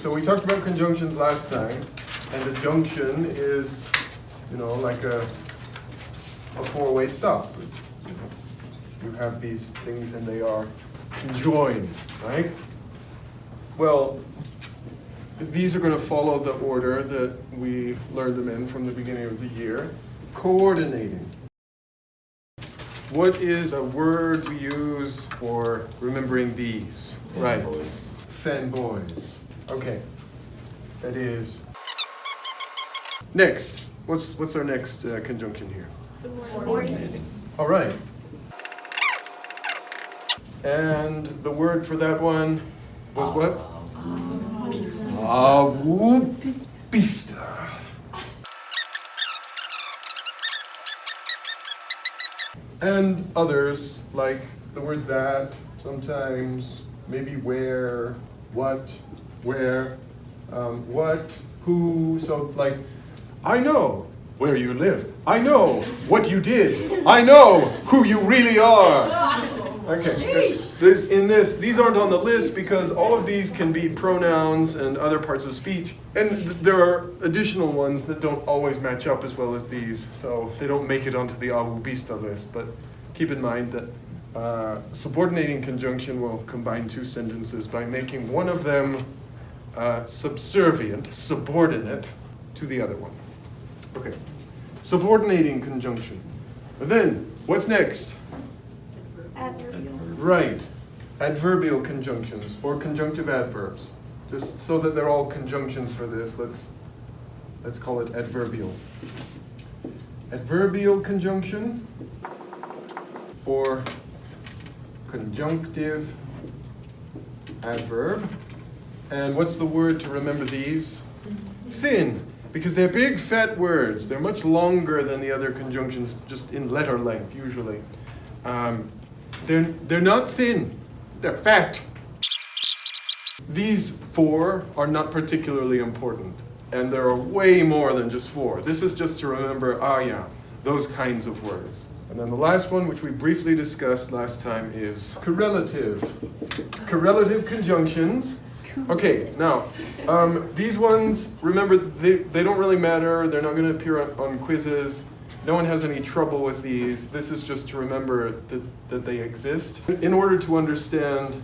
so we talked about conjunctions last time, and a junction is, like a four-way stop. You have these things and they are conjoined, right? Well, these are going to follow the order that we learned them in from the beginning of the year. Coordinating. What is a word we use for remembering these? Right. Fanboys. Okay. That is. Next. What's our next conjunction here? Subordinating. All right. And the word for that one was what? Awupista. And others, like the word that, sometimes, maybe where, what, where, what, who, so like, I know where you live. I know what you did. I know who you really are. Okay, these aren't on the list because all of these can be pronouns and other parts of speech. And there are additional ones that don't always match up as well as these, so they don't make it onto the Awupista list. But keep in mind that subordinating conjunction will combine two sentences by making one of them subservient, subordinate to the other one. Okay, subordinating conjunction. And then, what's next? Adverbial. Right, adverbial conjunctions or conjunctive adverbs. Just so that they're all conjunctions for this, let's call it adverbial. Adverbial conjunction or conjunctive adverb. And what's the word to remember these? Thin, because they're big fat words. They're much longer than the other conjunctions, just in letter length usually. They're not thin, they're fat. These four are not particularly important, and there are way more than just four. This is just to remember, those kinds of words. And then the last one, which we briefly discussed last time, is correlative. Correlative conjunctions. Okay, now, these ones, remember, they don't really matter. They're not going to appear on quizzes. No one has any trouble with these. This is just to remember that they exist. In order to understand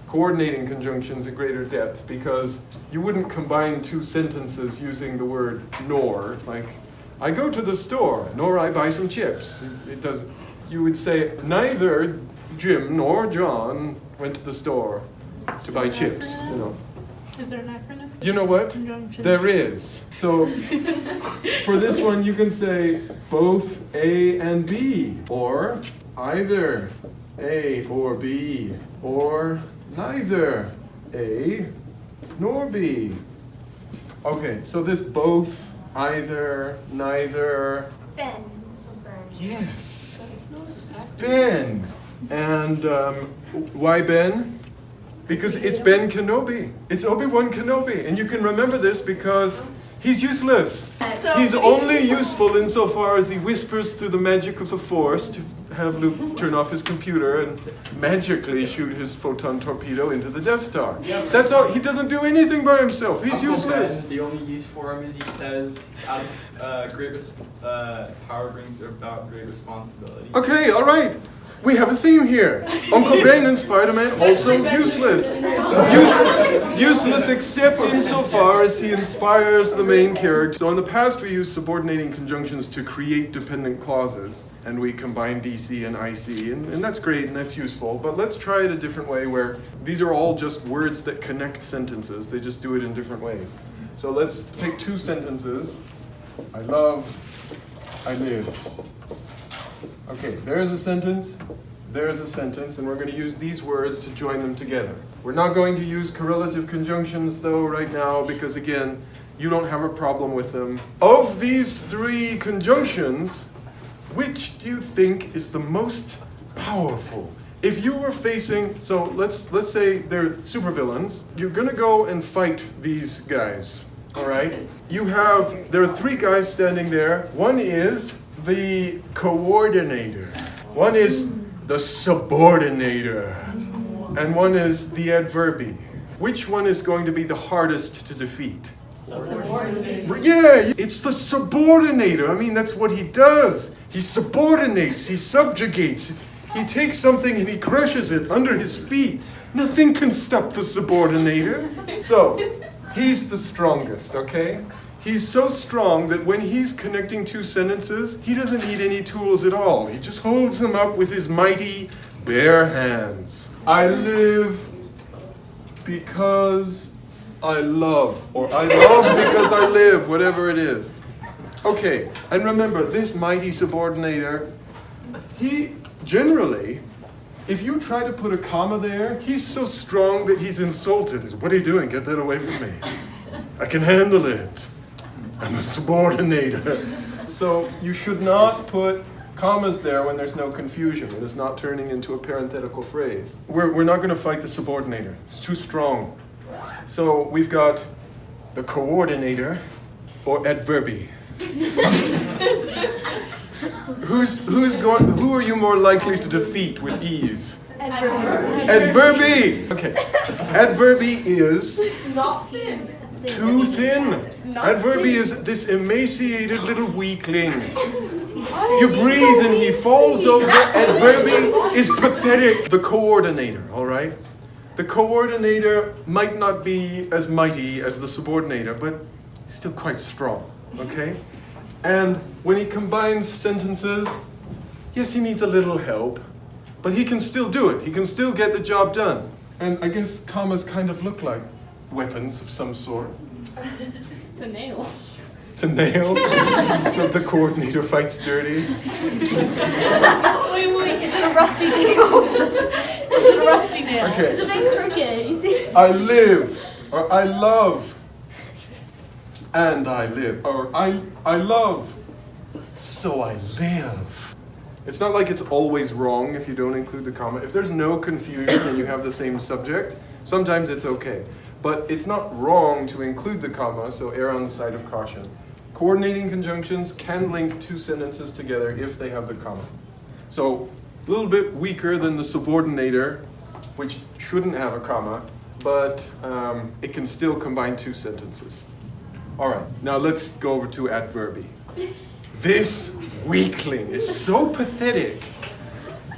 coordinating conjunctions at greater depth, because you wouldn't combine two sentences using the word nor, like, I go to the store, nor I buy some chips. It doesn't. You would say, neither Jim nor John went to the store to buy chips, Is there an acronym? You know what? Conjunctions. There is. So for this one, you can say both A and B, or either A or B, or neither A nor B. Okay, so this both, either, neither. Ben. Yes. Ben. And why Ben? Because it's Ben Kenobi. It's Obi-Wan Kenobi. And you can remember this because he's useless. He's only useful insofar as he whispers through the magic of the Force to have Luke turn off his computer and magically shoot his photon torpedo into the Death Star. That's all. He doesn't do anything by himself. He's useless. The only use for him is he says, out of power brings about great responsibility. Okay, all right. We have a theme here. Uncle Ben and Spider-Man also useless. Useless except insofar as he inspires the main character. So in the past we used subordinating conjunctions to create dependent clauses. And we combine DC and IC. And that's great and that's useful. But let's try it a different way where these are all just words that connect sentences. They just do it in different ways. So let's take two sentences. I love, I live. Okay, there's a sentence, and we're going to use these words to join them together. We're not going to use correlative conjunctions, though, right now, because, again, you don't have a problem with them. Of these three conjunctions, which do you think is the most powerful? If you were facing, so let's say they're supervillains, you're going to go and fight these guys, all right? There are three guys standing there. One is the coordinator, one is the subordinator, and one is the adverbee. Which one is going to be the hardest to defeat? Subordinate. Yeah, it's the subordinator. I mean, that's what he does. He subordinates, he subjugates. He takes something and he crushes it under his feet. Nothing can stop the subordinator. So, he's the strongest, okay? He's so strong that when he's connecting two sentences, he doesn't need any tools at all. He just holds them up with his mighty bare hands. I live because I love, or I love because I live, whatever it is. Okay, and remember, this mighty subordinator, he generally, if you try to put a comma there, he's so strong that he's insulted. What are you doing? Get that away from me. I can handle it. I'm the subordinator. So you should not put commas there when there's no confusion. It is not turning into a parenthetical phrase. We're not going to fight the subordinator. It's too strong. So we've got the coordinator, or adverbi. Who are you more likely to defeat with ease? Adverbi. Okay. Adverbi is Not thin. too thin. Adverbi is this emaciated little weakling. You breathe and he falls over. Adverbi is pathetic. The coordinator, all right? The coordinator might not be as mighty as the subordinator, but he's still quite strong, okay? And when he combines sentences, yes, he needs a little help, but he can still do it. He can still get the job done. And I guess commas kind of look like weapons of some sort. It's a nail. It's a nail. So the coordinator fights dirty. Wait, is it a rusty nail? Is it a rusty nail? Okay. It's a bit crooked, you see? I live, or I love, and I live, or I love, so I live. It's not like it's always wrong if you don't include the comma. If there's no confusion and you have the same subject, sometimes it's okay. But it's not wrong to include the comma, so err on the side of caution. Coordinating conjunctions can link two sentences together if they have the comma. So, a little bit weaker than the subordinator, which shouldn't have a comma, but it can still combine two sentences. All right, now let's go over to adverbi. This weakling is so pathetic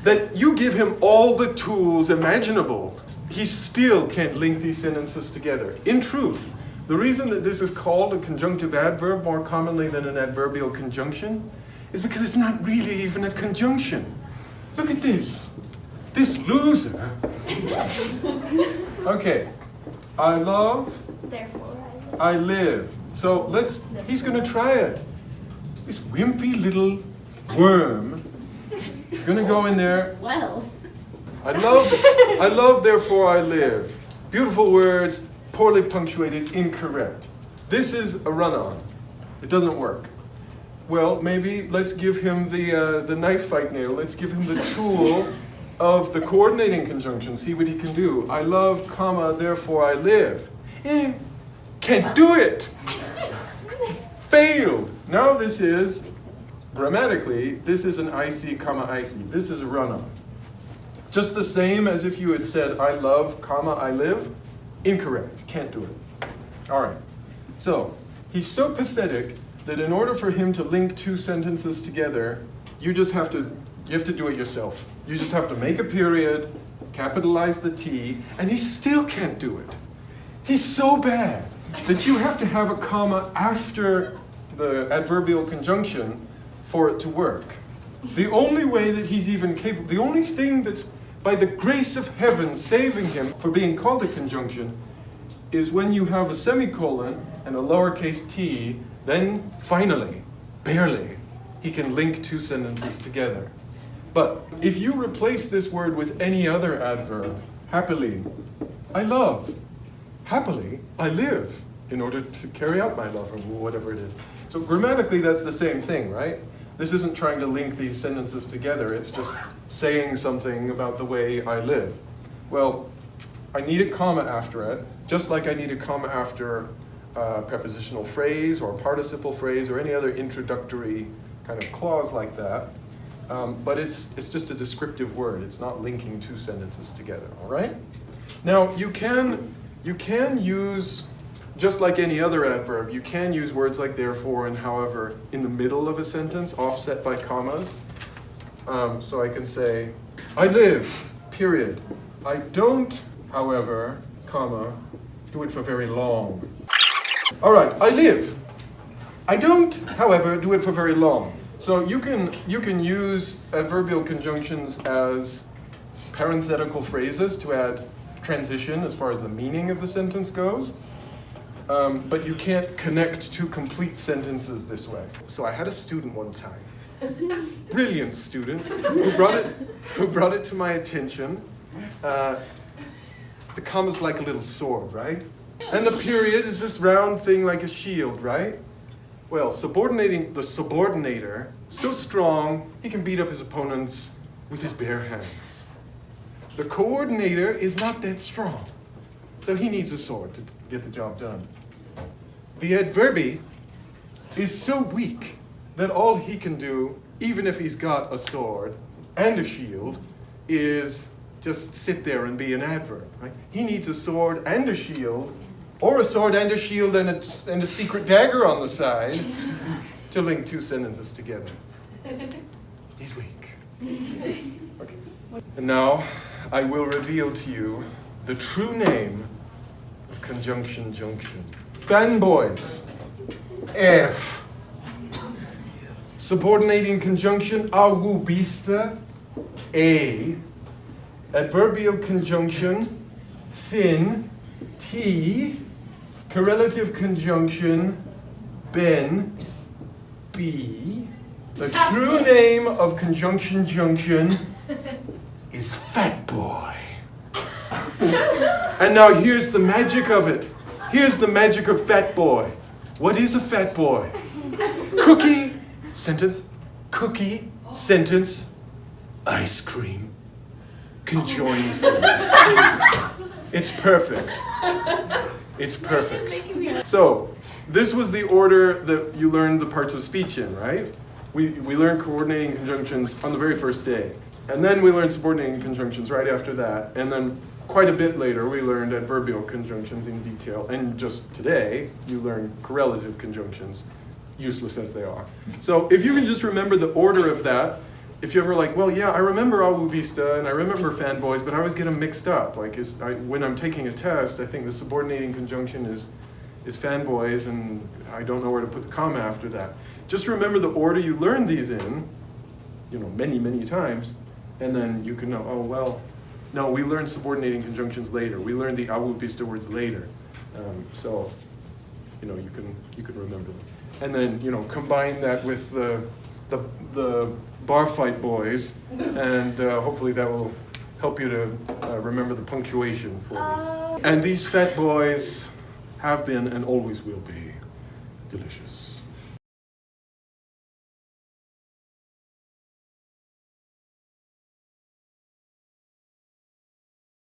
that you give him all the tools imaginable. He still can't link these sentences together. In truth, the reason that this is called a conjunctive adverb more commonly than an adverbial conjunction is because it's not really even a conjunction. Look at this. This loser. Okay. I love. Therefore, I live. So he's going to try it. This wimpy little worm is going to go in there. well. I love, therefore I live. Beautiful words, poorly punctuated, incorrect. This is a run-on. It doesn't work. Well, maybe let's give him the knife fight nail. Let's give him the tool of the coordinating conjunction. See what he can do. I love, comma, therefore I live. Can't do it. Failed. Now this is, grammatically, this is an IC, comma, IC. This is a run-on. Just the same as if you had said, I love, comma, I live. Incorrect. Can't do it. All right. So, he's so pathetic that in order for him to link two sentences together, you have to do it yourself. You just have to make a period, capitalize the T, and he still can't do it. He's so bad that you have to have a comma after the adverbial conjunction for it to work. The only way that he's even capable, the only thing that's by the grace of heaven saving him for being called a conjunction is when you have a semicolon and a lowercase t, then finally, barely, he can link two sentences together. But if you replace this word with any other adverb, happily, I love. Happily, I live in order to carry out my love, or whatever it is. So grammatically, that's the same thing, right? This isn't trying to link these sentences together. It's just saying something about the way I live. Well, I need a comma after it, just like I need a comma after a prepositional phrase or a participle phrase or any other introductory kind of clause like that. But it's just a descriptive word. It's not linking two sentences together, all right? Now, you can You can use, just like any other adverb, you can use words like therefore and however in the middle of a sentence, offset by commas. So I can say, I live, period. I don't, however, comma, do it for very long. All right, I live. I don't, however, do it for very long. So you can use adverbial conjunctions as parenthetical phrases to add transition as far as the meaning of the sentence goes. But you can't connect two complete sentences this way. So I had a student one time, brilliant student, who brought it to my attention. The comma's like a little sword, right? And the period is this round thing like a shield, right? Well, subordinating the subordinator, so strong he can beat up his opponents with his bare hands. The coordinator is not that strong, so he needs a sword to get the job done. The adverbi is so weak that all he can do, even if he's got a sword and a shield, is just sit there and be an adverb. Right? He needs a sword and a shield, or a sword and a shield and a secret dagger on the side to link two sentences together. He's weak. Okay. And now I will reveal to you the true name of conjunction junction. Fanboys. F. Subordinating conjunction awubista. A. Adverbial conjunction thin. T. Correlative conjunction ben. B. The true name of conjunction junction is fat boy. And now here's the magic of it. Here's the magic of fat boy. What is a fat boy? Cookie, sentence, cookie, sentence, ice cream, conjoins them. It's perfect. It's perfect. So, this was the order that you learned the parts of speech in, right? We learned coordinating conjunctions on the very first day. And then we learned subordinating conjunctions right after that. And then quite a bit later, we learned adverbial conjunctions in detail. And just today, you learned correlative conjunctions, useless as they are. So if you can just remember the order of that, if you're ever like, well, yeah, I remember awubista and I remember fanboys, but I always get them mixed up. Like when I'm taking a test, I think the subordinating conjunction is fanboys, and I don't know where to put the comma after that. Just remember the order you learned these in, many, many times, and then you can know, oh, well, no, we learned subordinating conjunctions later. We learned the awubista words later. So, you can remember them. And then, combine that with the bar fight boys, and hopefully that will help you to remember the punctuation for these. And these fat boys have been and always will be delicious.